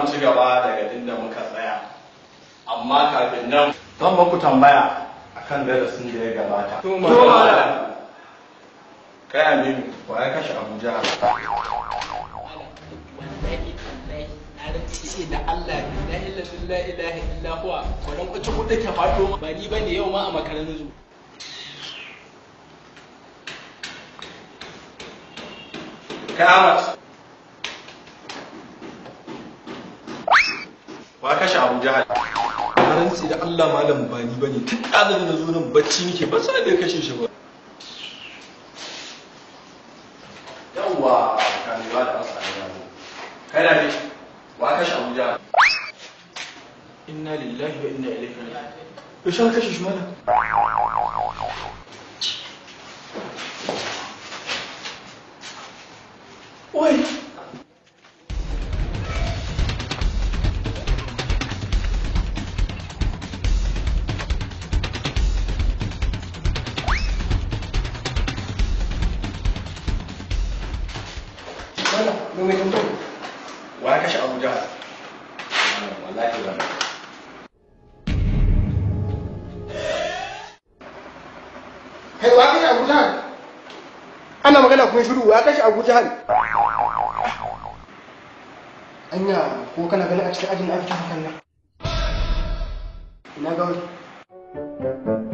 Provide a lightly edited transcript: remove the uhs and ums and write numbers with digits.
mu ci gaba daga inda muka tsaya. Amma kafin nan zan muku tambaya akan darasin da ya gabata. Kai Aminu, wa ya kashe Abu Jahal? Da Allah la ilaha illa huwa wannan kwace kuɗi ta faɗo ba ni bane yau ma a makarantar zu. Kai Ahmad, wa kashe Abu Jahal? Rantsi da Allah malam ba ni bane tun ɗazan da zo nan bacci nake ba sai da kashe shi ba. Yawwa, ka ne ba da amsa da yaro. Kai da ne, wa kashe Abu Jahal? Inna lillahi wa inna ilaihi raji'un. Yaushe ka kashe shi malam? Oi. Wa kashe Abu Jahal? Wallahi ba. Kai wa kashe Abu Jahal? Ana magana kuma shiru wa kashe Abu Jahal? Anya ko kana ganin a cikin ajin da aka hakan nan? Ina ga wani.